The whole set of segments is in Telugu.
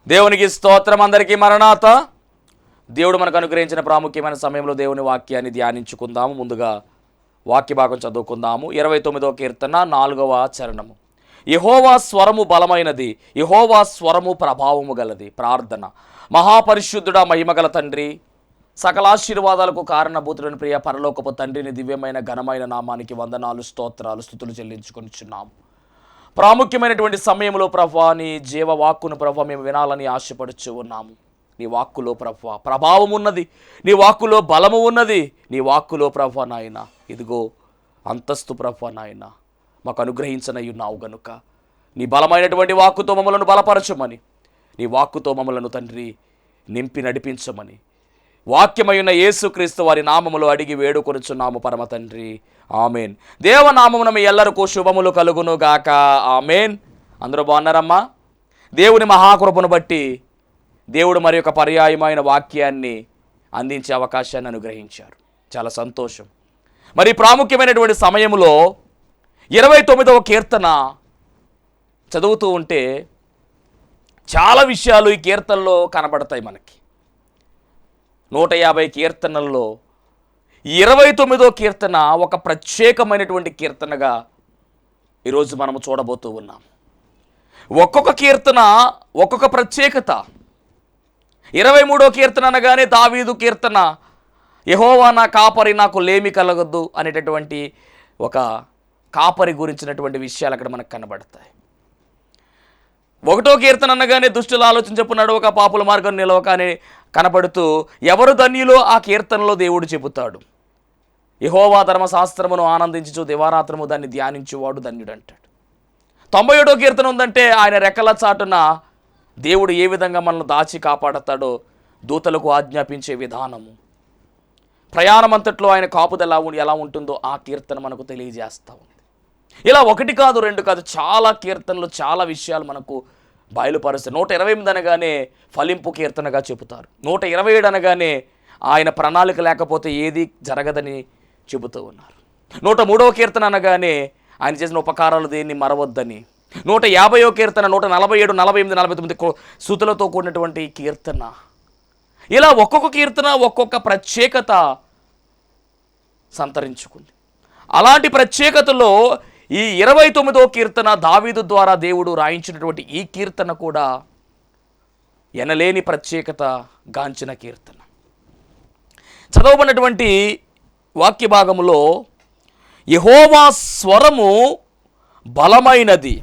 దేవునికి స్తోత్రం. అందరికీ మరణాత. దేవుడు మనకు అనుగ్రహించిన ప్రాముఖ్యమైన సమయంలో దేవుని వాక్యాన్ని ధ్యానించుకుందాము. ముందుగా వాక్య భాగం చదువుకుందాము. 29వ కీర్తన 4వ చరణము. యెహోవా స్వరము బలమైనది, యెహోవా స్వరము ప్రభావము గలది. ప్రార్థన. మహాపరిశుద్ధుడా, మహిమగల తండ్రి, సకలాశీర్వాదాలకు కారణభూతుడైన ప్రియ పరలోకపు తండ్రిని దివ్యమైన ఘనమైన నామానికి వందనాలు, స్తోత్రాలు, స్తుతులు చెల్లించుకొనిచున్నాము. ప్రాముఖ్యమైనటువంటి సమయంలో ప్రభా, నీ జీవ వాక్కును ప్రభా మేము వినాలని ఆశపడుచు ఉన్నాము. నీ వాక్కులో ప్రభా ప్రభావం ఉన్నది, నీ వాక్కులో బలము ఉన్నది, నీ వాక్కులో ప్రభా నాయన ఇదిగో అంతస్తు ప్రభా నాయన మాకు అనుగ్రహించనయ్యున్నావు గనుక నీ బలమైనటువంటి వాక్కుతో మమ్మలను బలపరచమని, నీ వాక్కుతో మమ్మలను తండ్రి నింపి నడిపించమని వాక్యమైన యేసుక్రీస్తు వారి నామములో అడిగి వేడుకొనుచున్నాము పరమ తండ్రి. ఆమెన్. దేవనామమున మీ ఎల్లరికూ శుభములు కలుగును గాక. ఆమెన్. అందరూ బాగున్నారమ్మా? దేవుని మహాకృపను బట్టి దేవుడు మరి యొక్క పర్యాయమైన వాక్యాన్ని అందించే అవకాశాన్ని అనుగ్రహించారు. చాలా సంతోషం. మరి ప్రాముఖ్యమైనటువంటి సమయంలో 29వ కీర్తన చదువుతూ ఉంటే చాలా విషయాలు ఈ కీర్తనలో కనబడతాయి మనకి. 150 కీర్తనల్లో 29వ కీర్తన ఒక ప్రత్యేకమైనటువంటి కీర్తనగా ఈరోజు మనము చూడబోతూ ఉన్నాం. ఒక్కొక్క కీర్తన ఒక్కొక్క ప్రత్యేకత. 23వ కీర్తన అనగానే దావీదు కీర్తన, యెహోవా నా కాపరి నాకు లేమి కలగద్దు అనేటటువంటి ఒక కాపరి గురించినటువంటి విషయాలు అక్కడ మనకు కనబడతాయి. 1వ కీర్తన అనగానే దుష్టుల ఆలోచన చెప్పున నడవక పాపుల మార్గం నిలవక అని కనబడుతూ ఎవరు ధన్యులో ఆ కీర్తనలో దేవుడు చెబుతాడు. యెహోవా ధర్మశాస్త్రమును ఆనందించుచు దివారాత్రము దాన్ని ధ్యానించువాడు ధన్యుడు అంటాడు. 97వ కీర్తన ఉందంటే ఆయన రెక్కల చాటున దేవుడు ఏ విధంగా మనల్ని దాచి కాపాడతాడో దూతలకు ఆజ్ఞాపించే విధానము, ప్రయాణం అంతట్లో ఆయన కాపుదల ఎలా ఉంటుందో ఆ కీర్తన మనకు తెలియజేస్తూ ఉంది. ఇలా ఒకటి కాదు, రెండు కాదు, చాలా కీర్తనలు, చాలా విషయాలు మనకు బయలుపరుస్తాయి. 128 అనగానే ఫలింపు కీర్తనగా చెబుతారు. 127 అనగానే ఆయన ప్రణాళిక లేకపోతే ఏది జరగదని చెబుతూ ఉన్నారు. 103వ కీర్తన అనగానే ఆయన చేసిన ఉపకారాలు దేన్ని మరవద్దని. 150వ కీర్తన, 147, 48, 49 శృతులతో కూడినటువంటి కీర్తన. ఇలా ఒక్కొక్క కీర్తన ఒక్కొక్క ప్రత్యేకత సంతరించుకుంది. అలాంటి ప్రత్యేకతలో ఈ 29వ కీర్తన దావీదు ద్వారా దేవుడు రాయించినటువంటి ఈ కీర్తన కూడా ఎనలేని ప్రత్యేకత గాంచిన కీర్తన. చదవబడినటువంటి వాక్య భాగములో యెహోవా స్వరము బలమైనది,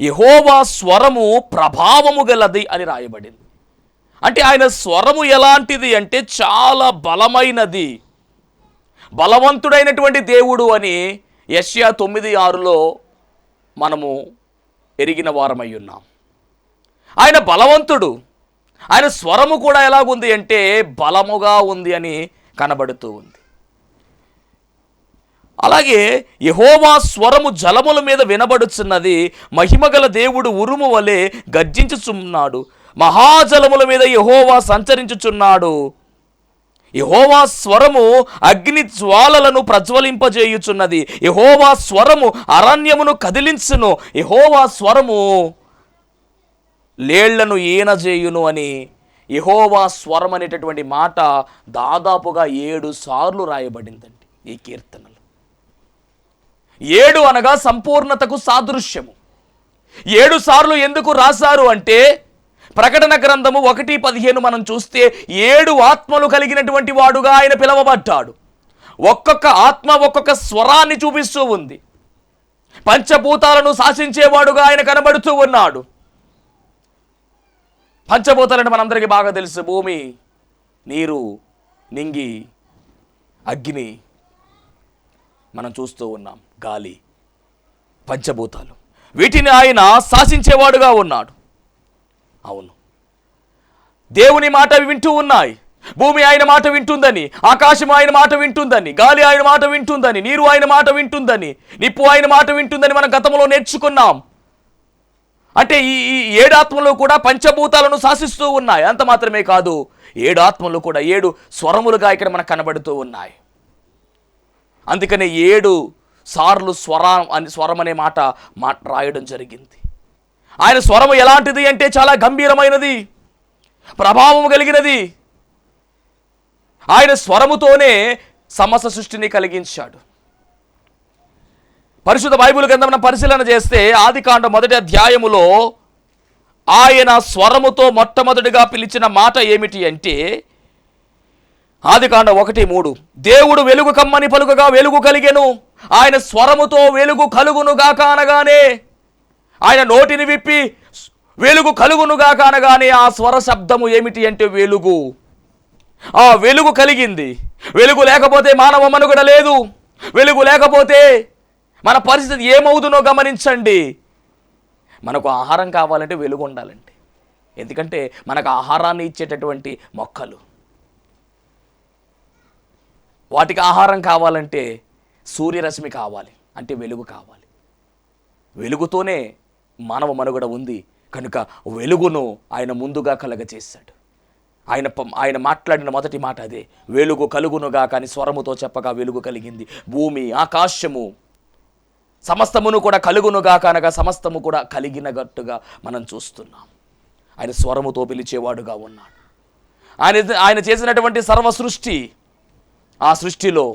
యెహోవా స్వరము ప్రభావము గలది అని రాయబడింది. అంటే ఆయన స్వరము ఎలాంటిది అంటే చాలా బలమైనది, బలవంతుడైనటువంటి దేవుడు అని యెషయా 9:6లో మనము ఎరిగిన వారమై ఉన్నాం. ఆయన బలవంతుడు. ఆయన స్వరము కూడా ఎలాగుంది అంటే బలముగా ఉంది అని కనబడుతూ ఉంది. అలాగే యెహోవా స్వరము జలముల మీద వినబడుచున్నది, మహిమగల దేవుడు ఉరుము వలె గర్జించుచున్నాడు, మహాజలముల మీద యెహోవా సంచరించుచున్నాడు. యెహోవా స్వరము అగ్ని జ్వాలలను ప్రజ్వలింపజేయుచున్నది, యెహోవా స్వరము అరణ్యమును కదిలించును, యెహోవా స్వరము లేళ్లను ఈనజేయును అని యెహోవా స్వరం అనేటటువంటి మాట దాదాపుగా 7 సార్లు రాయబడిందండి ఈ కీర్తనలో. 7 అనగా సంపూర్ణతకు సాదృశ్యము. 7 సార్లు ఎందుకు రాశారు అంటే ప్రకటన గ్రంథము 1:15 మనం చూస్తే 7 ఆత్మలు కలిగినటువంటి వాడుగా ఆయన పిలవబడ్డాడు. ఒక్కొక్క ఆత్మ ఒక్కొక్క స్వరాన్ని చూపిస్తూ ఉంది. పంచభూతాలను శాసించేవాడుగా ఆయన కనబడుతూ ఉన్నాడు. పంచభూతాలంటే మనందరికీ బాగా తెలుసు. భూమి, నీరు, నింగి, అగ్ని మనం చూస్తూ ఉన్నాం, గాలి, పంచభూతాలు. వీటిని ఆయన శాసించేవాడుగా ఉన్నాడు. అవును, దేవుని మాట వింటూ ఉన్నాయి. భూమి ఆయన మాట వింటుందని, ఆకాశం ఆయన మాట వింటుందని, గాలి ఆయన మాట వింటుందని, నీరు ఆయన మాట వింటుందని, నిప్పు ఆయన మాట వింటుందని మనం గతంలో నేర్చుకున్నాం. అంటే ఈ 7 ఆత్మలు కూడా పంచభూతాలను శాసిస్తూ ఉన్నాయి. అంత మాత్రమే కాదు, 7 ఆత్మలు కూడా 7 స్వరములుగా ఇక్కడ మనకు కనబడుతూ ఉన్నాయి. అందుకనే 7 సార్లు స్వరం అనే మాట రాయడం జరిగింది. ఆయన స్వరము ఎలాంటిది అంటే చాలా గంభీరమైనది, ప్రభావం కలిగినది. ఆయన స్వరముతోనే సమస్త సృష్టిని కలిగించాడు. పరిశుద్ధ బైబిల్ గ్రంథం పరిశీలన చేస్తే ఆదికాండం 1వ అధ్యాయములో ఆయన స్వరముతో మొట్టమొదటిగా పిలిచిన మాట ఏమిటి అంటే, ఆదికాండం 1:3, దేవుడు వెలుగు కమ్మని పలుకగా వెలుగు కలిగెను, ఆయన స్వరముతో వెలుగు కలుగునుగాక అనగానే, ఆయన నోటిని విప్పి వెలుగు కలుగునుగాక అనగానే ఆ స్వర శబ్దము ఏమిటి అంటే వెలుగు. ఆ వెలుగు కలిగింది. వెలుగు లేకపోతే మానవ మనుగడ లేదు. వెలుగు లేకపోతే మన పరిస్థితి ఏమవుతుందో గమనించండి. మనకు ఆహారం కావాలంటే వెలుగు ఉండాలండి. ఎందుకంటే మనకు ఆహారాన్ని ఇచ్చేటటువంటి మొక్కలు, వాటికి ఆహారం కావాలంటే సూర్యరశ్మి కావాలి, అంటే వెలుగు కావాలి. వెలుగుతోనే మానవ మనుగడ ఉంది కనుక వెలుగును ఆయన ముందుగా కలగచేశాడు. ఆయన మాట్లాడిన మొదటి మాట అదే, వెలుగు కలుగునుగా. కానీ స్వరముతో చెప్పగా వెలుగు కలిగింది. భూమి ఆకాశము సమస్తమును కూడా కలుగునుగా కనగా సమస్తము కూడా కలిగినగట్టుగా మనం చూస్తున్నాం. ఆయన స్వరముతో పిలిచేవాడుగా ఉన్నాడు. ఆయన చేసినటువంటి సర్వ సృష్టి, ఆ సృష్టిలో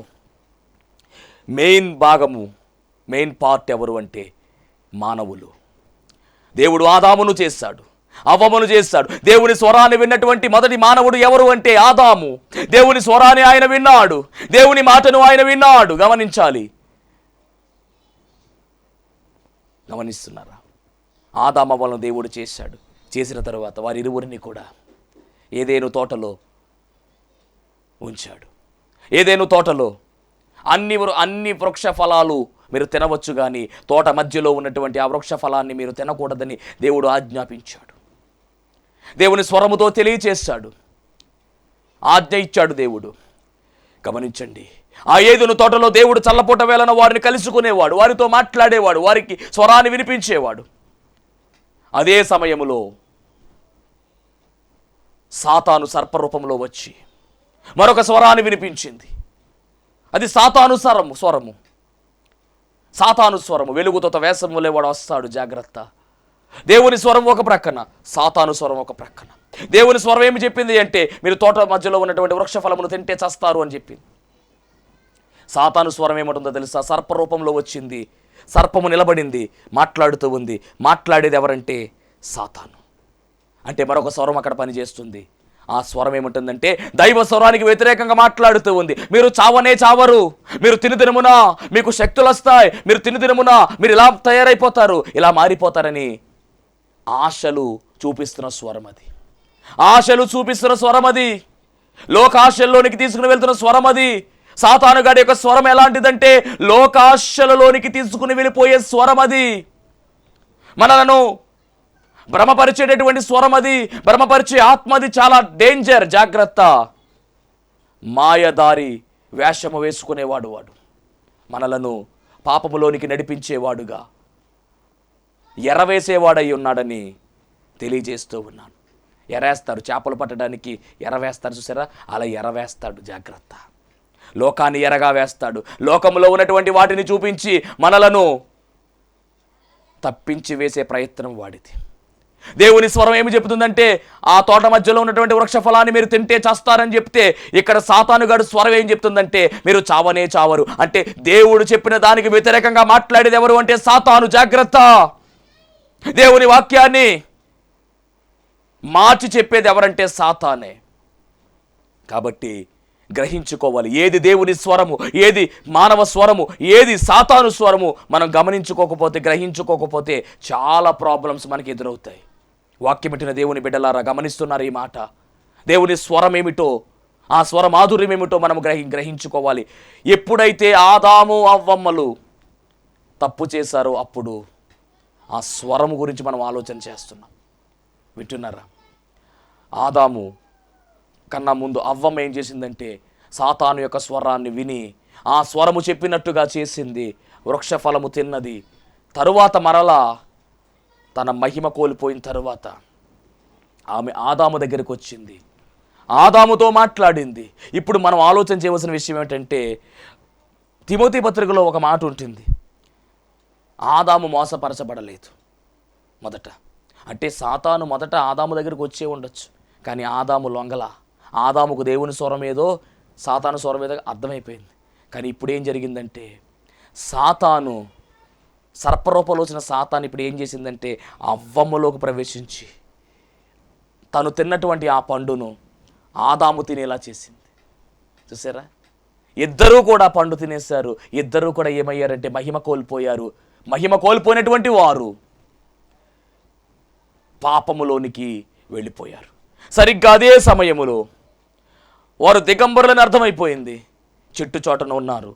మెయిన్ పార్ట్ ఎవరు అంటే మానవులు. దేవుడు ఆదామును చేశాడు, అవ్వమును చేశాడు. దేవుని స్వరాన్ని విన్నటువంటి మొదటి మానవుడు ఎవరు అంటే ఆదాము. దేవుని స్వరాన్ని ఆయన విన్నాడు, దేవుని మాటను ఆయన విన్నాడు. గమనిస్తున్నారా? ఆదాము అవ్వలను దేవుడు చేశాడు. చేసిన తరువాత వారిరువురిని కూడా ఏదెను తోటలో ఉంచాడు. ఏదెను తోటలో అన్ని వృక్ష ఫలాలు మీరు తినవచ్చు, కానీ తోట మధ్యలో ఉన్నటువంటి ఆ వృక్ష ఫలాన్ని మీరు తినకూడదని దేవుడు ఆజ్ఞాపించాడు. దేవుని స్వరముతో తెలియచేశాడు, ఆజ్ఞ ఇచ్చాడు దేవుడు. గమనించండి, ఆ ఏదెను తోటలో దేవుడు చల్లపూట వేళన వారిని కలుసుకునేవాడు, వారితో మాట్లాడేవాడు, వారికి స్వరాన్ని వినిపించేవాడు. అదే సమయంలో సాతాను సర్పరూపంలో వచ్చి మరొక స్వరాన్ని వినిపించింది. అది సాతాను స్వరము. వెలుగుతో వేసములే వాడు వస్తాడు, జాగ్రత్త. దేవుని స్వరం ఒక ప్రక్కన, సాతాను స్వరం ఒక ప్రక్కన. దేవుని స్వరం ఏమి చెప్పింది అంటే, మీరు తోట మధ్యలో ఉన్నటువంటి వృక్ష ఫలమును తింటే చస్తారు అని చెప్పింది. సాతాను స్వరం ఏమంటుందో తెలుసా? సర్పరూపంలో వచ్చింది, సర్పము నిలబడింది, మాట్లాడుతూ ఉంది. మాట్లాడేది ఎవరంటే సాతాను. అంటే మరొక స్వరం అక్కడ పనిచేస్తుంది. ఆ స్వరం ఏముంటుందంటే దైవ స్వరానికి వ్యతిరేకంగా మాట్లాడుతూ ఉంది. మీరు చావనే చావరు, మీరు తినుదినమున మీకు శక్తులు వస్తాయి, మీరు తినుదినమున మీరు ఇలా తయారైపోతారు, ఇలా మారిపోతారని ఆశలు చూపిస్తున్న స్వరం అది. లోకాశల్లోనికి తీసుకుని వెళ్తున్న స్వరం అది. సాతానుగాడి యొక్క స్వరం ఎలాంటిదంటే లోకాశలలోనికి తీసుకుని వెళ్ళిపోయే స్వరం అది. మనలను భ్రమపరిచేటటువంటి స్వరం అది, భ్రమపరిచే ఆత్మది. చాలా డేంజర్, జాగ్రత్త. మాయదారి వేషము వేసుకునేవాడు వాడు. మనలను పాపములోనికి నడిపించేవాడుగా, ఎరవేసేవాడై ఉన్నాడని తెలియజేస్తూ ఉన్నాను. ఎరేస్తారు, చేపలు పట్టడానికి ఎరవేస్తారు చూసారా, అలా ఎరవేస్తాడు, జాగ్రత్త. లోకాన్ని ఎరగా వేస్తాడు. లోకంలో ఉన్నటువంటి వాటిని చూపించి మనలను తప్పించి వేసే ప్రయత్నం వాడిది. దేవుని స్వరం ఏమి చెబుతుందంటే, ఆ తోట మధ్యలో ఉన్నటువంటి వృక్ష ఫలాన్ని మీరు తింటే చేస్తారని చెప్తే, ఇక్కడ సాతానుగాడు స్వరం ఏం చెప్తుందంటే మీరు చావనే చావరు. అంటే దేవుడు చెప్పిన దానికి వ్యతిరేకంగా మాట్లాడేది ఎవరు అంటే సాతాను, జాగ్రత్త. దేవుని వాక్యాన్ని మార్చి చెప్పేది ఎవరంటే సాతానే. కాబట్టి గ్రహించుకోవాలి, ఏది దేవుని స్వరము, ఏది మానవ స్వరము, ఏది సాతాను స్వరము. మనం గమనించుకోకపోతే, గ్రహించుకోకపోతే చాలా ప్రాబ్లమ్స్ మనకి ఎదురవుతాయి. వాక్యం పెట్టిన దేవుని బిడ్డలారా, గమనిస్తున్నారు ఈ మాట? దేవుని స్వరం ఏమిటో, ఆ స్వర మాధుర్యం ఏమిటో మనం గ్రహించుకోవాలి. ఎప్పుడైతే ఆదాము అవ్వమ్మలు తప్పు చేశారో అప్పుడు ఆ స్వరము గురించి మనం ఆలోచన చేస్తున్నాం. వింటున్నారా? ఆదాము కన్నా ముందు అవ్వమ్మ ఏం చేసిందంటే సాతాను యొక్క స్వరాన్ని విని ఆ స్వరము చెప్పినట్టుగా చేసింది, వృక్ష ఫలము తిన్నది. తరువాత మరలా తన మహిమ కోల్పోయిన తరువాత ఆమె ఆదాము దగ్గరికి వచ్చింది, ఆదాముతో మాట్లాడింది. ఇప్పుడు మనం ఆలోచన చేయవలసిన విషయం ఏంటంటే, తిమోతి పత్రికలో ఒక మాట ఉంటుంది, ఆదాము మోసపరచబడలేదు. మొదట అంటే సాతాను మొదట ఆదాము దగ్గరికి వచ్చే ఉండొచ్చు, కానీ ఆదాము లొంగల. ఆదాముకు దేవుని స్వరం ఏదో సాతాను స్వరం ఏదో అర్థమైపోయింది. కానీ ఇప్పుడు ఏం జరిగిందంటే సాతాను, సర్పరూపంలో వచ్చిన సాతాను ఇప్పుడు ఏం చేసిందంటే అవ్వమ్మలోకి ప్రవేశించి తను తిన్నటువంటి ఆ పండును ఆదాము తినేలా చేసింది. చూసారా, ఇద్దరూ కూడా పండు తినేశారు. ఇద్దరూ కూడా ఏమయ్యారంటే మహిమ కోల్పోయారు. మహిమ కోల్పోయినటువంటి వారు పాపములోనికి వెళ్ళిపోయారు. సరిగ్గా అదే సమయములో వారు దిగంబరులని అర్థమైపోయింది, చెట్టు చోటన ఉన్నారు.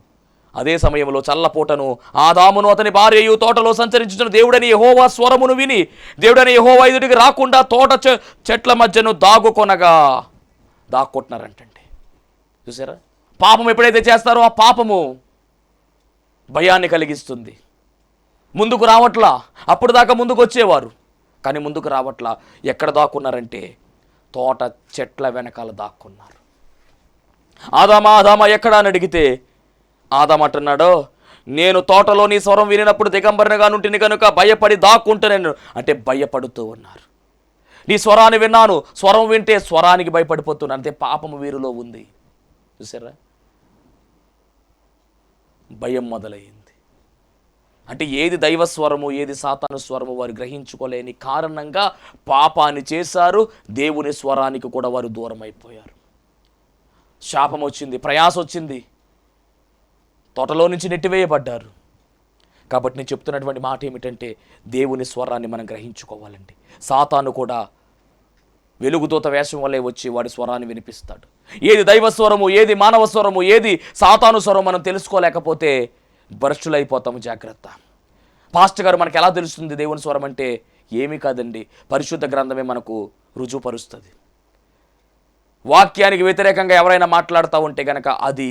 అదే సమయంలో చల్లపూటను ఆదామును అతని భార్యయు తోటలో సంచరించిన దేవుడని యెహోవా స్వరమును విని దేవుడని యెహోవా ఎదుటికి రాకుండా తోట చెట్ల మధ్యను దాక్కుంటున్నారంటండి. చూసారా, పాపం ఎప్పుడైతే చేస్తారో ఆ పాపము భయాన్ని కలిగిస్తుంది. ముందుకు రావట్లా. అప్పుడు దాకా ముందుకు వచ్చేవారు, కానీ ముందుకు రావట్లా. ఎక్కడ దాక్కున్నారంటే తోట చెట్ల వెనకాల దాక్కున్నారు. ఆదామా ఆదామా ఎక్కడ అని అడిగితే ఆదాం అంటున్నాడు, నేను తోటలో నీ స్వరం వినినప్పుడు దిగంబరనగా నుంటిని కనుక భయపడి దాక్కుంటాను. అంటే భయపడుతూ ఉన్నారు. నీ స్వరాన్ని విన్నాను, స్వరం వింటే స్వరానికి భయపడిపోతున్నాను. అంతే పాపము వీరిలో ఉంది. చూసారా, భయం మొదలైంది. అంటే ఏది దైవ స్వరము ఏది సాతాను స్వరము వారు గ్రహించుకోలేని కారణంగా పాపాన్ని చేశారు. దేవుని స్వరానికి కూడా వారు దూరం అయిపోయారు. శాపం వచ్చింది, ప్రయాస వచ్చింది, తోటలో నుంచి నెట్టివేయబడ్డారు. కాబట్టి నేను చెప్తున్నటువంటి మాట ఏమిటంటే దేవుని స్వరాన్ని మనం గ్రహించుకోవాలండి. సాతాను కూడా వెలుగుదూత వేషం వల్లే వచ్చి వాడి స్వరాన్ని వినిపిస్తాడు. ఏది దైవ స్వరము ఏది మానవ స్వరము ఏది సాతాను స్వరం మనం తెలుసుకోలేకపోతే భ్రష్టులైపోతాము. జాగ్రత్త. పాస్టర్ గారు మనకు ఎలా తెలుస్తుంది దేవుని స్వరం అంటే? ఏమీ కాదండి, పరిశుద్ధ గ్రంథమే మనకు రుజువుపరుస్తుంది. వాక్యానికి వ్యతిరేకంగా ఎవరైనా మాట్లాడుతూ ఉంటే గనక అది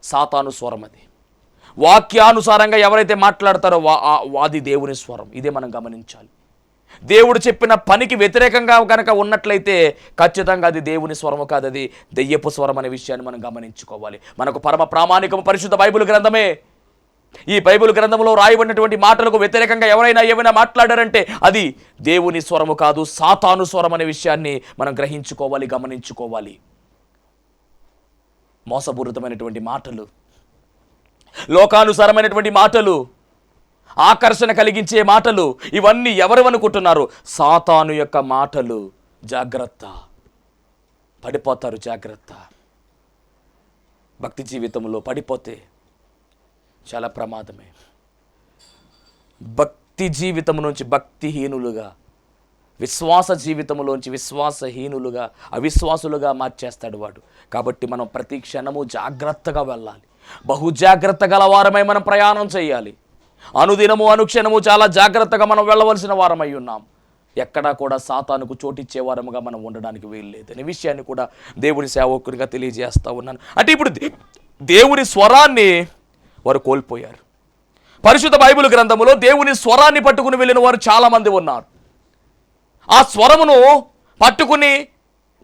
సాతాను స్వరం. అది వాక్యానుసారంగా ఎవరైతే మాట్లాడతారో అది దేవుని స్వరం. ఇదే మనం గమనించాలి. దేవుడు చెప్పిన పనికి వ్యతిరేకంగా కనుక ఉన్నట్లయితే ఖచ్చితంగా అది దేవుని స్వరము కాదు, అది దెయ్యపు స్వరం అనే విషయాన్ని మనం గమనించుకోవాలి. మనకు పరమ ప్రామాణికము పరిశుద్ధ బైబిల్ గ్రంథమే. ఈ బైబిల్ గ్రంథంలో రాయబడినటువంటి మాటలకు వ్యతిరేకంగా ఎవరైనా ఏమైనా మాట్లాడారంటే అది దేవుని స్వరము కాదు, సాతాను స్వరం అనే విషయాన్ని మనం గ్రహించుకోవాలి, గమనించుకోవాలి. మోసపూరితమైనటువంటి మాటలు, లోకానుసారమైనటువంటి మాటలు, ఆకర్షణ కలిగించే మాటలు, ఇవన్నీ ఎవరు అనుకుంటున్నారు? సాతాను యొక్క మాటలు. జాగ్రత్త, పడిపోతారు. జాగ్రత్త. భక్తి జీవితంలో పడిపోతే చాలా ప్రమాదమే. భక్తి జీవితం నుంచి భక్తిహీనులుగా, విశ్వాస జీవితంలోంచి విశ్వాసహీనులుగా, అవిశ్వాసులుగా మార్చేస్తాడు వాడు. కాబట్టి మనం ప్రతి క్షణము జాగ్రత్తగా వెళ్ళాలి. బహుజాగ్రత్త గలవారమై మనం ప్రయాణం చేయాలి. అనుదినము అనుక్షణము చాలా జాగ్రత్తగా మనం వెళ్ళవలసిన వారమై ఉన్నాం. ఎక్కడా కూడా సాతానుకు చోటిచ్చే వారముగా మనం ఉండడానికి వీల్లేదు అనే విషయాన్ని కూడా దేవుని సేవకునిగా తెలియజేస్తూ ఉన్నాను. అంటే ఇప్పుడు దేవుని స్వరాన్ని వారు కోల్పోయారు. పరిశుద్ధ బైబిల్ గ్రంథములో దేవుని స్వరాన్ని పట్టుకుని వెళ్ళిన వారు చాలామంది ఉన్నారు. ఆ స్వరమును పట్టుకుని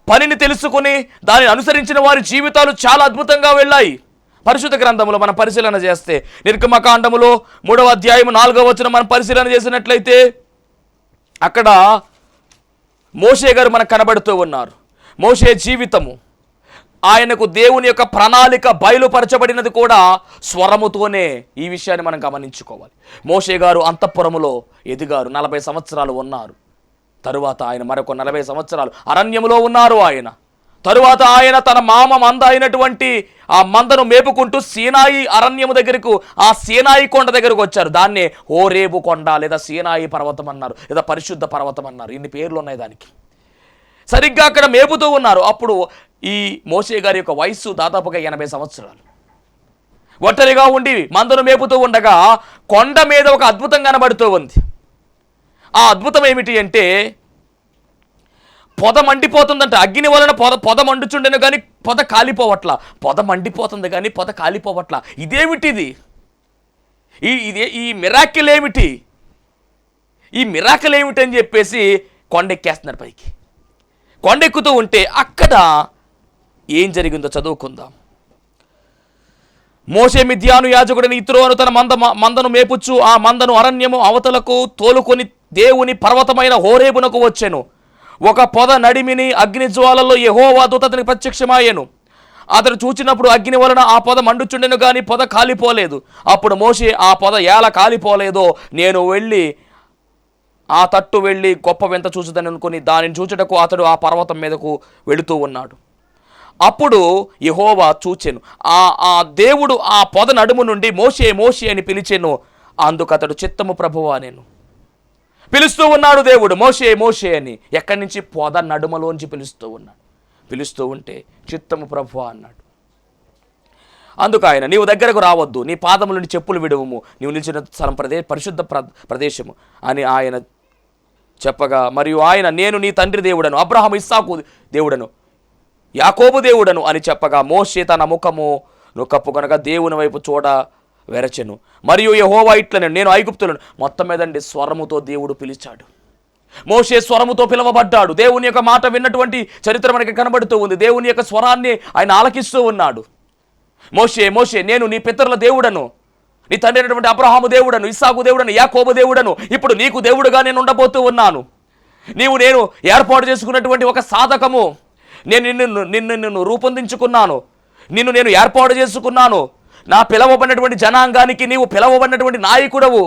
పనిని తెలుసుకుని దానిని అనుసరించిన వారి జీవితాలు చాలా అద్భుతంగా వెళ్ళాయి. పరిశుద్ధ గ్రంథంలో మనం పరిశీలన చేస్తే నిర్గమకాండములో 3వ అధ్యాయం 4వ వచనం మనం పరిశీలన చేసినట్లయితే అక్కడ మోషే గారు మనకు కనబడుతూ ఉన్నారు. మోషే జీవితము, ఆయనకు దేవుని యొక్క ప్రణాళిక బయలుపరచబడినది కూడా స్వరముతోనే. ఈ విషయాన్ని మనం గమనించుకోవాలి. మోషే గారు అంతఃపురములో ఎదిగారు, 40 సంవత్సరాలు ఉన్నారు. తరువాత ఆయన మరొక 40 సంవత్సరాలు అరణ్యములో ఉన్నారు. తరువాత ఆయన తన మామ మంద అయినటువంటి ఆ మందను మేపుకుంటూ సీనాయి అరణ్యము దగ్గరకు, ఆ సీనాయి కొండ దగ్గరకు వచ్చారు. దాన్నే హోరేబు కొండ లేదా సీనాయి పర్వతం అన్నారు, లేదా పరిశుద్ధ పర్వతం అన్నారు. ఇన్ని పేర్లు ఉన్నాయి దానికి. సరిగ్గా అక్కడ మేపుతూ ఉన్నారు. అప్పుడు ఈ మోషే గారి యొక్క వయస్సు దాదాపుగా 80 సంవత్సరాలు. ఒంటరిగా ఉండి మందను మేపుతూ ఉండగా కొండ మీద ఒక అద్భుతం కనబడుతూ ఉంది. ఆ అద్భుతం ఏమిటి అంటే పొద మండిపోతుందంట. అగ్ని వలన పొద మండుచుండెను కానీ పొద కాలిపోవట్లా. పొద మండిపోతుంది కానీ పొద కాలిపోవట్లా. ఇదేమిటిది? ఈ మిరాకిల్ ఏమిటి? ఈ మిరాకిల్ ఏమిటి అని చెప్పేసి కొండెక్కేస్తున్నారు పైకి. కొండెక్కుతూ ఉంటే అక్కడ ఏం జరిగిందో చదువుకుందాం. మోషే మిద్యాను యాజకుడిని ఇత్రోను తన మందను మేపుచ్చు ఆ మందను అరణ్యము అవతలకు తోలుకొని దేవుని పర్వతమైన హోరేబునకు వచ్చెను. ఒక పొద నడిమిని అగ్ని జ్వాలలో యెహోవా దూత అతనికి ప్రత్యక్షమాయెను. అతడు చూచినప్పుడు అగ్ని వలన ఆ పొద మండుచుండెను గాని పొద కాలిపోలేదు. అప్పుడు మోషే ఆ పొద ఎలా కాలిపోలేదో నేను వెళ్ళి ఆ తట్టు వెళ్ళి గొప్ప వింత చూచుదని అనుకుని దానిని చూచుటకు అతడు ఆ పర్వతం మీదకు వెళుతూ ఉన్నాడు. అప్పుడు యెహోవా చూచెను. ఆ దేవుడు ఆ పొద నడుము నుండి మోషే మోషే అని పిలిచెను. అందుకు అతడు చిత్తము ప్రభువా నేను. పిలుస్తూ ఉన్నాడు దేవుడు మోషే మోషే అని. ఎక్కడి నుంచి? పొద నడుమలోంచి పిలుస్తూ ఉన్నాడు. పిలుస్తూ ఉంటే చిత్తము ప్రభువా అన్నాడు. అందుకు ఆయన, నీవు దగ్గరకు రావద్దు, నీ పాదముల నుండి చెప్పులు విడువము, నీవు నిలిచిన స్థలం పరిశుద్ధ ప్రదేశము అని ఆయన చెప్పగా, మరియు ఆయన, నేను నీ తండ్రి దేవుడను, అబ్రహాము ఇస్సాకు దేవుడను, యాకోబు దేవుడను అని చెప్పగా, మోషే తన ముఖము కప్పుకొనగా దేవుని వైపు చూడ వెరచెను. మరియు యెహోవా ఇట్లనే, నేను ఐగుప్తులను. మొత్తం మీదండి స్వరముతో దేవుడు పిలిచాడు. మోషే స్వరముతో పిలువబడ్డాడు. దేవుని యొక్క మాట విన్నటువంటి చరిత్ర మనకి కనబడుతూ ఉంది. దేవుని యొక్క స్వరాన్ని ఆయన ఆలకిస్తూ ఉన్నాడు. మోషే మోషే, నేను నీ పితరుల దేవుడను, నీ తండ్రి అయినటువంటి అబ్రహాము దేవుడను, ఇస్సాకు దేవుడను, యాకోబు దేవుడను. ఇప్పుడు నీకు దేవుడుగా నేను ఉండబోతూ ఉన్నాను. నేను ఏర్పాటు చేసుకున్నటువంటి ఒక సాధకము. నిన్ను రూపొందించుకున్నాను, నేను ఏర్పాటు చేసుకున్నాను. నా పిలవబడినటువంటి జనాంగానికి నీవు పిలవబడినటువంటి నాయకుడవు.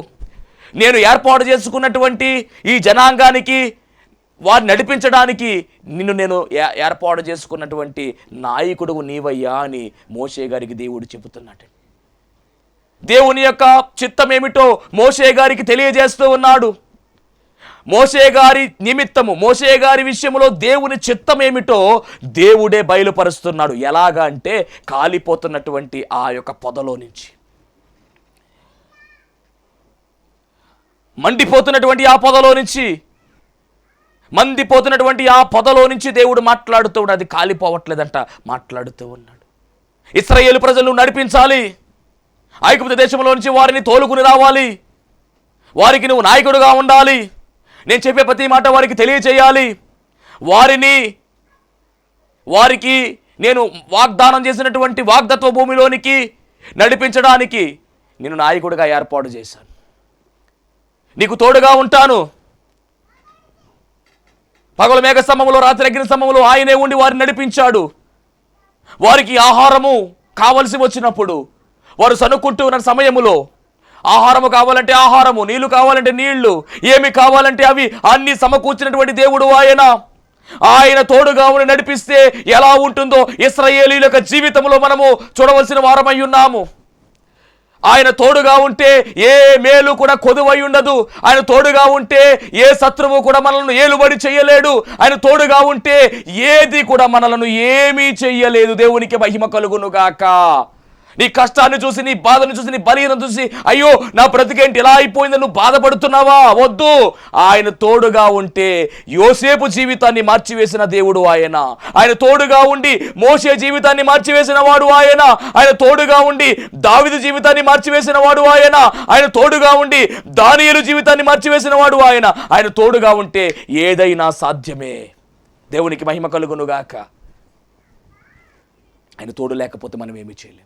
నేను ఏర్పాటు చేసుకున్నటువంటి ఈ జనాంగానికి వారిని నడిపించడానికి నేను ఏర్పాటు చేసుకున్నటువంటి నాయకుడు నీవయ్యా అని మోషే గారికి దేవుడు చెబుతున్నాడు. దేవుని యొక్క చిత్తం ఏమిటో మోషే గారికి తెలియజేస్తూ ఉన్నాడు. మోషే గారి నిమిత్తము, మోషే గారి విషయంలో దేవుని చిత్తం ఏమిటో దేవుడే బయలుపరుస్తున్నాడు. ఎలాగా అంటే కాలిపోతున్నటువంటి ఆ యొక్క పొదలో నుంచి, మండిపోతున్నటువంటి ఆ పొదలో నుంచి, మండిపోతున్నటువంటి ఆ పొదలో నుంచి దేవుడు మాట్లాడుతూ ఉన్నాడు. అది కాలిపోవట్లేదంట, మాట్లాడుతూ ఉన్నాడు. ఇశ్రాయేలు ప్రజలు నడిపించాలి, ఐగుప్తు దేశంలో నుంచి వారిని తోలుకుని రావాలి, వారికి నువ్వు నాయకుడుగా ఉండాలి, నేను చెప్పే ప్రతి మాట వారికి తెలియచేయాలి, వారికి నేను వాగ్దానం చేసినటువంటి వాగ్దత్వ భూమిలోనికి నడిపించడానికి నేను నాయకుడిగా ఏర్పాటు చేశాను, నీకు తోడుగా ఉంటాను. పగలు మేఘ స్తంభములో, రాత్రి అగ్ని స్తంభములో ఆయనే ఉండి వారిని నడిపించాడు. వారికి ఆహారము కావలసి వచ్చినప్పుడు, వారు సనుక్కుంటూ ఉన్న సమయములో ఆహారము కావాలంటే ఆహారము, నీళ్లు కావాలంటే నీళ్లు, ఏమి కావాలంటే అవి అన్ని సమకూర్చినటువంటి దేవుడు ఆయన తోడుగా ఉండి నడిపిస్తే ఎలా ఉంటుందో ఇశ్రాయేలీయుల యొక్క జీవితంలో మనము చూడవలసిన వారమై ఉన్నాము. ఆయన తోడుగా ఉంటే ఏ మేలు కూడా కొదువై ఉండదు. ఆయన తోడుగా ఉంటే ఏ శత్రువు కూడా మనల్ని ఏలుబడి చెయ్యలేడు. ఆయన తోడుగా ఉంటే ఏది కూడా మనలను ఏమీ చెయ్యలేదు. దేవునికి మహిమ కలుగును గాక. నీ కష్టాన్ని చూసి, నీ బాధను చూసి, నీ బలహీనతను చూసి అయ్యో నా బ్రతికేంటి ఇలా అయిపోయిందని నువ్వు బాధపడుతున్నావా? వద్దు. ఆయన తోడుగా ఉంటే యోసేపు జీవితాన్ని మార్చివేసిన దేవుడు ఆయన తోడుగా ఉండి మోషే జీవితాన్ని మార్చివేసిన వాడు ఆయన తోడుగా ఉండి దావీదు జీవితాన్ని మార్చివేసిన వాడు ఆయన తోడుగా ఉండి దానియేలు జీవితాన్ని మార్చివేసిన వాడు ఆయన తోడుగా ఉంటే ఏదైనా సాధ్యమే. దేవునికి మహిమ కలుగునుగాక. ఆయన తోడు లేకపోతే మనం ఏమీ చేయలేం.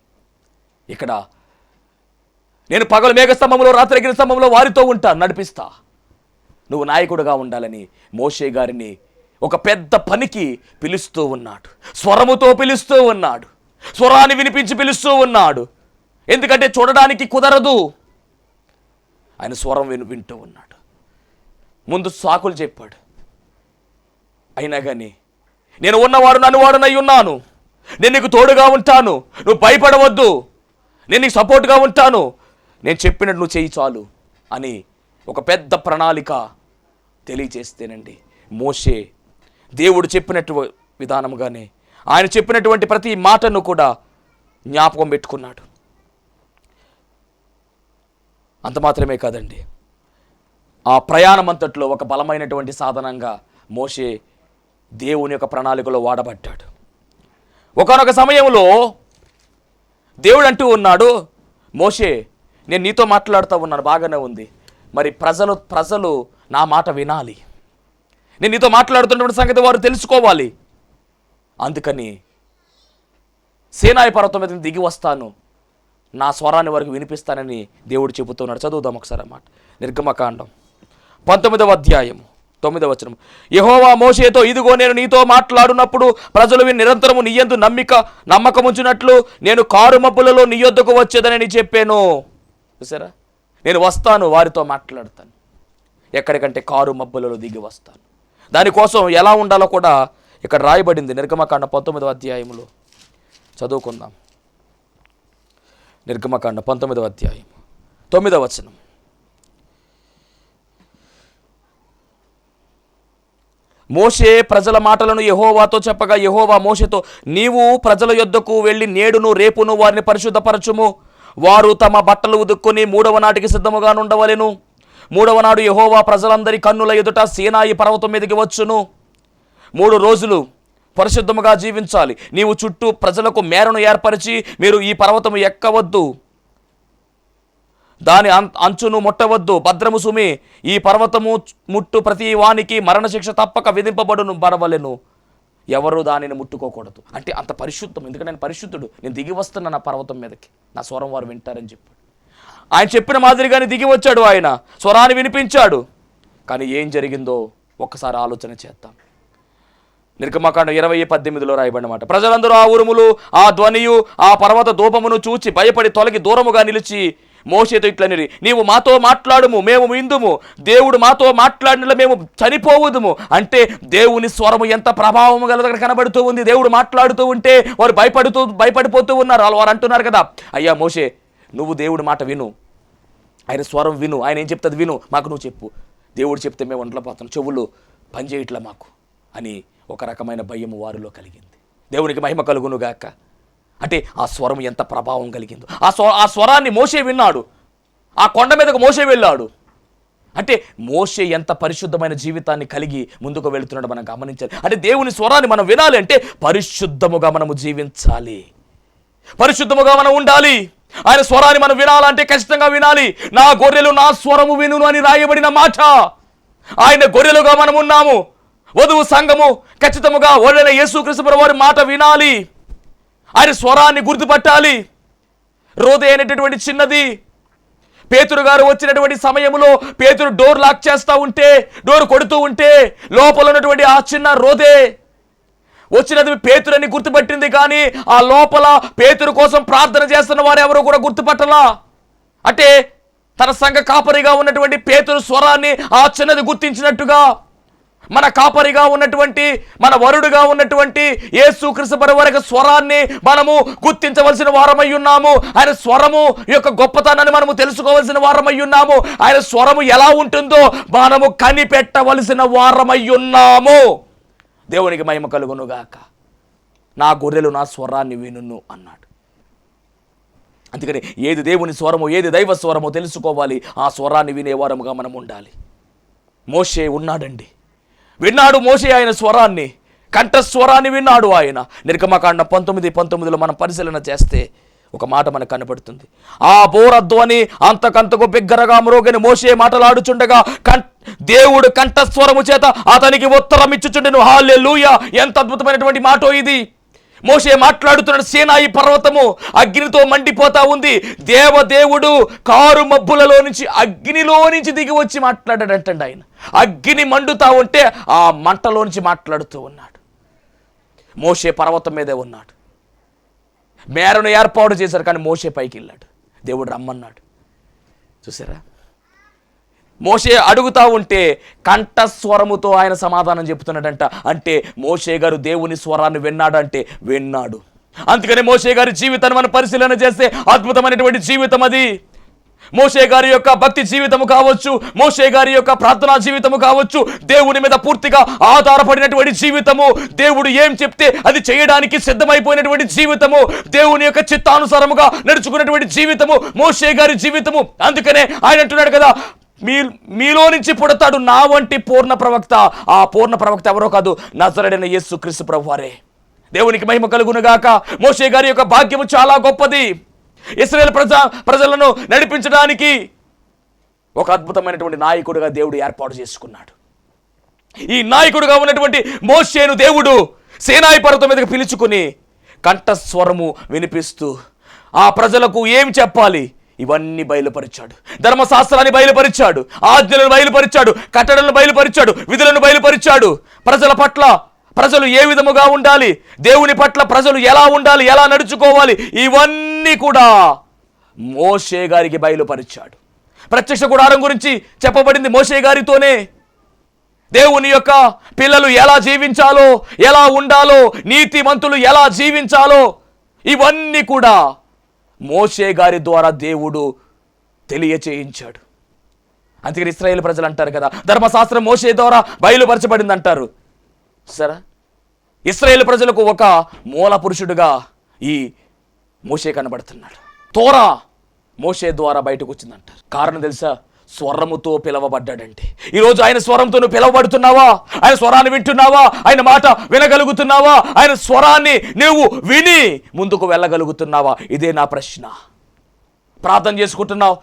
ఇక్కడ నేను పగలు మేఘస్తంభంలో, రాత్రి అగ్ని స్తంభంలో వారితో ఉంటాను, నడిపిస్తా. నువ్వు నాయకుడుగా ఉండాలని మోషే గారిని ఒక పెద్ద పనికి పిలుస్తూ ఉన్నాడు. స్వరముతో పిలుస్తూ ఉన్నాడు, స్వరాన్ని వినిపించి పిలుస్తూ ఉన్నాడు. ఎందుకంటే చూడడానికి కుదరదు. ఆయన స్వరం వింటూ ఉన్నాడు. ముందు సాకులు చెప్పాడు. అయినా కానీ నేను ఉన్నవాడు నన్ను వాడునై ఉన్నాను, నేను నీకు తోడుగా ఉంటాను, నువ్వు భయపడవద్దు, నేను నీకు సపోర్ట్గా ఉంటాను, నేను చెప్పినట్టు నువ్వు చెయ్యి చాలు అని ఒక పెద్ద ప్రణాళిక తెలియచేస్తేనండి మోషే దేవుడు చెప్పినట్టు విధానముగానే ఆయన చెప్పినటువంటి ప్రతి మాటను కూడా జ్ఞాపకం పెట్టుకున్నాడు. అంత మాత్రమే కాదండి, ఆ ప్రయాణం అంతట్లో ఒక బలమైనటువంటి సాధనంగా మోషే దేవుని యొక్క ప్రణాళికలో వాడబడ్డాడు. ఒకానొక సమయంలో దేవుడు అంటూ ఉన్నాడు, మోషే నేను నీతో మాట్లాడుతూ ఉన్నాను, బాగానే ఉంది, మరి ప్రజలు నా మాట వినాలి, నేను నీతో మాట్లాడుతున్నటువంటి సంగతి వారు తెలుసుకోవాలి. అందుకని సీనాయి పర్వతం మీద దిగి వస్తాను, నా స్వరాన్ని వారికి వినిపిస్తానని దేవుడు చెబుతున్నాడు. చదువుదాం ఒకసారి అన్నమాట. నిర్గమకాండం 19వ అధ్యాయము 9వ వచనం. యెహోవా మోషేతో, ఇదిగో నేను నీతో మాట్లాడునప్పుడు ప్రజలు నిరంతరము నీ యందు నమ్మకముంచునట్లు నేను కారు మబ్బులలో నీ యొద్దకు వచ్చేదని చెప్పాను. చూసారా, నేను వస్తాను, వారితో మాట్లాడతాను. ఎక్కడికంటే కారు మబ్బులలో దిగి వస్తాను. దానికోసం ఎలా ఉండాలో కూడా ఇక్కడ రాయబడింది. నిర్గమకాండ 19వ అధ్యాయంలో చదువుకుందాం. నిర్గమకాండ 19వ అధ్యాయం 9వ వచనం. మోషే ప్రజల మాటలను యెహోవాతో చెప్పగా యెహోవా మోషేతో, నీవు ప్రజల యొద్దకు వెళ్ళి నేడును రేపును వారిని పరిశుద్ధపరచుము. వారు తమ బట్టలు ఉదుక్కొని 3వ నాటికి సిద్ధముగా ఉండవలెను. 3వ నాడు యెహోవా ప్రజలందరి కన్నుల ఎదుట సీనాయి పర్వతం మీదకి వచ్చును. 3 రోజులు పరిశుద్ధముగా జీవించాలి. నీవు చుట్టూ ప్రజలకు మేరను ఏర్పరిచి, మీరు ఈ పర్వతము ఎక్కవద్దు, దాని అంచును ముట్టవద్దు, భద్రము సుమి, ఈ పర్వతము ముట్టు ప్రతి వానికి మరణశిక్ష తప్పక విధింపబడును బడవలెను. ఎవరు దానిని ముట్టుకోకూడదు. అంటే అంత పరిశుద్ధం. ఎందుకంటే నేను పరిశుద్ధుడు, నేను దిగి వస్తున్నా నా పర్వతం మీదకి, నా స్వరం వారు వింటారని చెప్పాడు. ఆయన చెప్పిన మాదిరిగానే దిగి వచ్చాడు. ఆయన స్వరాన్ని వినిపించాడు. కానీ ఏం జరిగిందో ఒక్కసారి ఆలోచన చేద్దాం. నిర్గమకాండం 20:18 రాయబడినమాట. ప్రజలందరూ ఆ ఉరుములు, ఆ ధ్వనియు, ఆ పర్వత ధూపమును చూచి భయపడి తొలగి దూరముగా నిలిచి మోషేతో ఇట్లనిరి, నీవు మాతో మాట్లాడుము, మేము విందుము. దేవుడు మాతో మాట్లాడినలా మేము చనిపోవుదుము. అంటే దేవుని స్వరము ఎంత ప్రభావము గలదో కనబడుతూ ఉంది. దేవుడు మాట్లాడుతూ ఉంటే వారు భయపడిపోతూ ఉన్నారు. వారు అంటున్నారు కదా, అయ్యా మోషే, నువ్వు దేవుడి మాట విను, ఆయన స్వరం విను, ఆయన ఏం చెప్తుంది విను, మాకు నువ్వు చెప్పు. దేవుడు చెప్తే మేము ఒంట్లో పోతాం, చెవులు పనిచేయట్లా మాకు అని ఒక రకమైన భయము వారిలో కలిగింది. దేవునికి మహిమ కలుగును గాక. అంటే ఆ స్వరం ఎంత ప్రభావం కలిగిందో. ఆ స్వరాన్ని మోషే విన్నాడు. ఆ కొండ మీదకు మోషే వెళ్ళాడు. అంటే మోషే ఎంత పరిశుద్ధమైన జీవితాన్ని కలిగి ముందుకు వెళుతున్నాడు మనం గమనించాలి. అంటే దేవుని స్వరాన్ని మనం వినాలి అంటే పరిశుద్ధముగా మనము జీవించాలి, పరిశుద్ధముగా మనం ఉండాలి. ఆయన స్వరాన్ని మనం వినాలంటే ఖచ్చితంగా వినాలి. నా గొర్రెలు నా స్వరము వినును అని రాయబడిన మాట. ఆయన గొర్రెలుగా మనం ఉన్నాము. వధువు సంఘము ఖచ్చితంగా ఓడైన యేసుక్రీస్తు ప్రభువు వారి మాట వినాలి. ఆయన స్వరాన్ని గుర్తుపట్టాలి. రోదే అనేటటువంటి చిన్నది పేతురు గారు వచ్చినటువంటి సమయంలో పేతురు డోర్ లాక్ చేస్తూ ఉంటే, డోర్ కొడుతూ ఉంటే లోపల ఉన్నటువంటి ఆ చిన్న రోదే వచ్చినది పేతురని గుర్తుపట్టింది. కానీ ఆ లోపల పేతురు కోసం ప్రార్థన చేస్తున్న వారు ఎవరు కూడా గుర్తుపట్టలా. అంటే తన సంఘ కాపరిగా ఉన్నటువంటి పేతురు స్వరాన్ని ఆ చిన్నది గుర్తించినట్టుగా మన కాపరిగా ఉన్నటువంటి, మన వరుడుగా ఉన్నటువంటి యేసుక్రీస్తు ప్రభువు వారి స్వరాన్ని మనము గుర్తించవలసిన వారమై ఉన్నాము. ఆయన స్వరము యొక్క గొప్పతనాన్ని మనము తెలుసుకోవలసిన వారమై ఉన్నాము. ఆయన స్వరము ఎలా ఉంటుందో మనము కనిపెట్టవలసిన వారమై ఉన్నాము. దేవునికి మహిమ కలుగును గాక. నా గొర్రెలు నా స్వరాన్ని వినును అన్నాడు. అందుకని ఏది దేవుని స్వరమో, ఏది దైవ స్వరమో తెలుసుకోవాలి. ఆ స్వరాన్ని వినేవారముగా మనం ఉండాలి. మోషే ఉన్నాడండి, విన్నాడు మోషే ఆయన స్వరాన్ని, కంఠస్వరాన్ని విన్నాడు ఆయన. నిర్గమకాండం 19:19 మనం పరిశీలన చేస్తే ఒక మాట మనకు కనపడుతుంది. ఆ బోరధ్వని అంతకంతకు బిగ్గరగా మ్రోగని మోషే మాటలాడుచుండగా దేవుడు కంఠస్వరము చేత అతనికి ఉత్తరం ఇచ్చుచుండెను. హల్లెలూయా! ఎంత అద్భుతమైనటువంటి మాటో ఇది. మోషే మాట్లాడుతున్నాడు. సీనాయి పర్వతము అగ్నితో మండిపోతా ఉంది. దేవదేవుడు కారు మబ్బులలో నుంచి, అగ్నిలో నుంచి దిగి వచ్చి మాట్లాడాడంటండి. ఆయన అగ్ని మండుతా ఉంటే ఆ మంటలో నుంచి మాట్లాడుతూ ఉన్నాడు. మోషే పర్వతం మీదే ఉన్నాడు. మేరను ఏర్పాటు చేశారు, కానీ మోషే పైకి వెళ్ళాడు. దేవుడు రమ్మన్నాడు. చూసారా, మోషే అడుగుతా ఉంటే కంఠస్వరముతో ఆయన సమాధానం చెప్తున్నాడంట. అంటే మోషే గారు దేవుని స్వరాన్ని విన్నాడు అంటే విన్నాడు. అందుకని మోషే గారి జీవితాన్ని మనం పరిశీలన చేస్తే అద్భుతమైనటువంటి జీవితం అది. మోషే గారి యొక్క భక్తి జీవితము కావచ్చు, మోషే గారి యొక్క ప్రార్థనా జీవితము కావచ్చు, దేవుని మీద పూర్తిగా ఆధారపడినటువంటి జీవితము, దేవుడు ఏం చెప్తే అది చేయడానికి సిద్ధమైపోయినటువంటి జీవితము, దేవుని యొక్క చిత్తానుసారముగా నడుచుకున్నటువంటి జీవితము మోషే గారి జీవితము. అందుకనే ఆయన అంటున్నాడు కదా, మీలో నుంచి పుడతాడు నా వంటి పూర్ణ ప్రవక్త. ఆ పూర్ణ ప్రవక్త ఎవరో కాదు, నజరేయుడైన యేసుక్రీస్తు ప్రభువారే. దేవునికి మహిమ కలుగును గాక. మోషే గారి యొక్క భాగ్యము చాలా గొప్పది. ఇశ్రాయేలు ప్రజలను నడిపించడానికి ఒక అద్భుతమైనటువంటి నాయకుడిగా దేవుడు ఏర్పాటు చేసుకున్నాడు. ఈ నాయకుడిగా ఉన్నటువంటి మోషేను దేవుడు సీనాయి పర్వతం మీదకి పిలుచుకుని కంఠస్వరము వినిపిస్తూ ఆ ప్రజలకు ఏం చెప్పాలి, ఇవన్నీ బయలుపరిచాడు. ధర్మశాస్త్రాన్ని బయలుపరిచాడు, ఆజ్ఞలను బయలుపరిచాడు, కట్టడలను బయలుపరిచాడు, విధులను బయలుపరిచాడు. ప్రజల పట్ల ప్రజలు ఏ విధముగా ఉండాలి, దేవుని పట్ల ప్రజలు ఎలా ఉండాలి, ఎలా నడుచుకోవాలి, ఇవన్నీ కూడా మోషే గారికి బయలుపరిచాడు. ప్రత్యక్ష గుడారం గురించి చెప్పబడింది మోషే గారితోనే. దేవుని యొక్క పిల్లలు ఎలా జీవించాలో, ఎలా ఉండాలో, నీతిమంతులు ఎలా జీవించాలో, ఇవన్నీ కూడా మోషే గారి ద్వారా దేవుడు తెలియచేయించాడు. అందుకని ఇశ్రాయేలు ప్రజలు అంటారు కదా, ధర్మశాస్త్రం మోషే ద్వారా బయలుపరచబడింది అంటారు. సరే, ఇశ్రాయేలు ప్రజలకు ఒక మూల పురుషుడుగా ఈ మోషే కనబడుతున్నాడు. తోరా మోషే ద్వారా బయటకు వచ్చిందంటారు. కారణం తెలుసా? స్వరముతో పిలవబడ్డాడంటే. ఈరోజు ఆయన స్వరంతో నువ్వు పిలవబడుతున్నావా? ఆయన స్వరాన్ని వింటున్నావా? ఆయన మాట వినగలుగుతున్నావా? ఆయన స్వరాన్ని నువ్వు విని ముందుకు వెళ్ళగలుగుతున్నావా? ఇదే నా ప్రశ్న. ప్రార్థన చేసుకుంటున్నావు,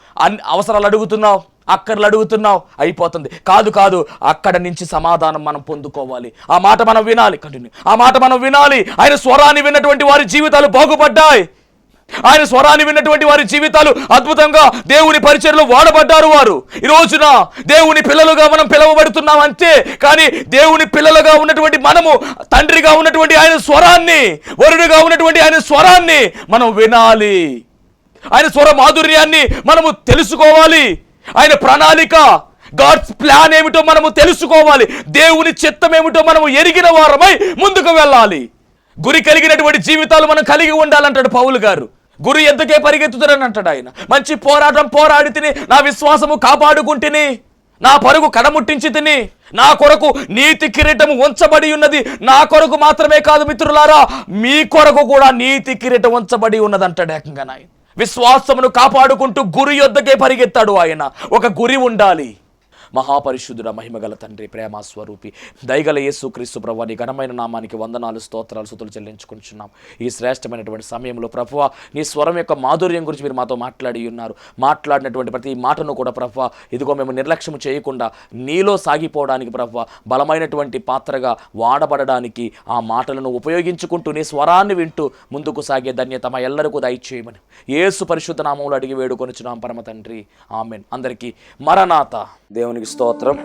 అవసరాలు అడుగుతున్నావు, అక్కర్లు అడుగుతున్నావు, అయిపోతుంది. కాదు, అక్కడ నుంచి సమాధానం మనం పొందుకోవాలి. ఆ మాట మనం వినాలి. కంటిన్యూ. ఆ మాట మనం వినాలి. ఆయన స్వరాన్ని విన్నటువంటి వారి జీవితాలు బాగుపడ్డాయి. ఆయన స్వరాన్ని విన్నటువంటి వారి జీవితాలు అద్భుతంగా దేవుని పరిచర్యలో వాడబడ్డారు. వారు ఈ రోజున దేవుని పిల్లలుగా మనం పిలవబడుతున్నాం అంతే. కానీ దేవుని పిల్లలుగా ఉన్నటువంటి మనము తండ్రిగా ఉన్నటువంటి ఆయన స్వరాన్ని, వరుడుగా ఉన్నటువంటి ఆయన స్వరాన్ని మనం వినాలి. ఆయన స్వర మాధుర్యాన్ని మనము తెలుసుకోవాలి. ఆయన ప్రణాళిక, గాడ్స్ ప్లాన్ ఏమిటో మనము తెలుసుకోవాలి. దేవుని చిత్తం ఏమిటో మనము ఎరిగిన వారమై ముందుకు వెళ్ళాలి. గురి కలిగినటువంటి జీవితాలు మనం కలిగి ఉండాలంటాడు పౌలు గారు. గురి ఎద్దుకే పరిగెత్తుతారని అంటాడు ఆయన. మంచి పోరాటం పోరాడి తిని, నా విశ్వాసము కాపాడుకుంటుని, నా పరుగు కడముట్టించి తిని, నా కొరకు నీతి కిరీటము ఉంచబడి ఉన్నది. నా కొరకు మాత్రమే కాదు మిత్రులారా, మీ కొరకు కూడా నీతి కిరీటం ఉంచబడి ఉన్నది అంటాడు ఏకంగా ఆయన. విశ్వాసమును కాపాడుకుంటూ గురి యొద్దకే పరిగెత్తాడు ఆయన. ఒక గురి ఉండాలి. మహాపరిశుద్ధుడ, మహిమగల తండ్రి, ప్రేమ స్వరూపి, దయగల యేసుక్రీస్తు ప్రభువా, నీ ఘనమైన నామానికి వందనాలు, స్తోత్రాలు, స్తుతులు చెల్లించుకుంటున్నాం. ఈ శ్రేష్టమైనటువంటి సమయంలో ప్రభువా, నీ స్వరం యొక్క మాధుర్యం గురించి మీరు మాతో మాట్లాడి ఉన్నారు. మాట్లాడినటువంటి ప్రతి మాటను కూడా ప్రభువా, ఇదిగో మేము నిర్లక్ష్యం చేయకుండా నీలో సాగిపోవడానికి ప్రభువా, బలమైనటువంటి పాత్రగా వాడబడడానికి ఆ మాటలను ఉపయోగించుకుంటూ నీ స్వరాన్ని వింటూ ముందుకు సాగే ధన్యత మా ఎల్లరికూ దయచేయమని యేసు పరిశుద్ధ నామములో అడిగి వేడుకొనుచున్నాం పరమ తండ్రి, ఆమేన్. అందరికీ మరణాత. దేవునికి స్తోత్రం.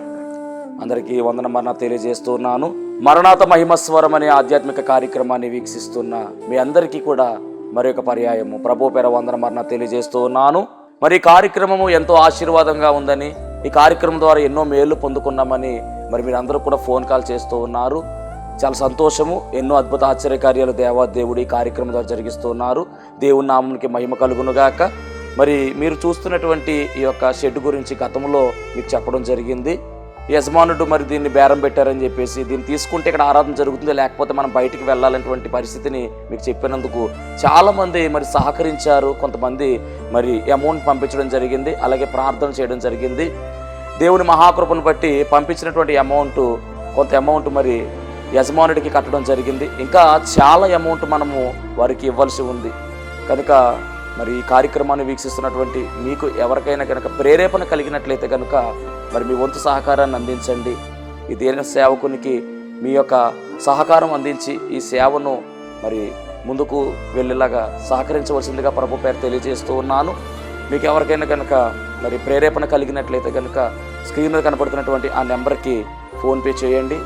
అందరికీ వందన మరణాత తెలియజేస్తున్నాను. మరణాత మహిమస్వరం అనే ఆధ్యాత్మిక కార్యక్రమాన్ని వీక్షిస్తున్న మీ అందరికీ కూడా మరొక పర్యాయము ప్రభు పేర వందన మరణాత తెలియజేస్తూ ఉన్నాను. మరి ఈ కార్యక్రమము ఎంతో ఆశీర్వాదంగా ఉందని, ఈ కార్యక్రమం ద్వారా ఎన్నో మేలు పొందుకున్నామని మరి మీరు అందరూ కూడా ఫోన్ కాల్ చేస్తూ ఉన్నారు. చాలా సంతోషము. ఎన్నో అద్భుత ఆశ్చర్యకార్యాలు దేవాదేవుడు ఈ కార్యక్రమం ద్వారా జరిగిస్తూ ఉన్నారు. దేవుని నామమునికి మహిమ కలుగునుగాక. మరి మీరు చూస్తున్నటువంటి ఈ యొక్క షెడ్ గురించి గతంలో మీకు చెప్పడం జరిగింది. యజమానుడు మరి దీన్ని బేరం పెట్టారని చెప్పేసి, దీన్ని తీసుకుంటే ఇక్కడ ఆరాధన జరుగుతుంది, లేకపోతే మనం బయటికి వెళ్ళాలనేటువంటి పరిస్థితిని మీకు చెప్పినందుకు చాలామంది మరి సహకరించారు. కొంతమంది మరి అమౌంట్ పంపించడం జరిగింది, అలాగే ప్రార్థన చేయడం జరిగింది. దేవుని మహాకృపను బట్టి పంపించినటువంటి కొంత అమౌంట్ మరి యజమానుడికి కట్టడం జరిగింది. ఇంకా చాలా అమౌంట్ మనము వారికి ఇవ్వాల్సి ఉంది. కనుక మరి ఈ కార్యక్రమాన్ని వీక్షిస్తున్నటువంటి మీకు ఎవరికైనా కనుక ప్రేరేపణ కలిగినట్లయితే కనుక మరి మీ వంతు సహకారాన్ని అందించండి. ఈ దేని సేవకునికి మీ యొక్క సహకారం అందించి ఈ సేవను మరి ముందుకు వెళ్ళేలాగా సహకరించవలసిందిగా ప్రభు పేరు తెలియజేస్తూ ఉన్నాను. మీకు ఎవరికైనా కనుక మరి ప్రేరేపణ కలిగినట్లయితే కనుక స్క్రీన్ మీద కనపడుతున్నటువంటి ఆ నెంబర్కి ఫోన్పే చేయండి,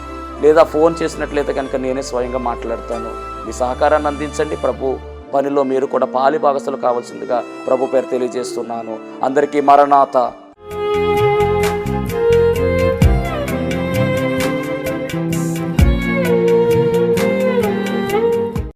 లేదా ఫోన్ చేసినట్లయితే కనుక నేనే స్వయంగా మాట్లాడతాను. మీ సహకారాన్ని అందించండి. ప్రభు పనిలో మీరు కూడా పాలి భాగస్తులు కావాల్సిందిగా ప్రభు పేరు తెలియజేస్తున్నాను. అందరికీ మరణాత.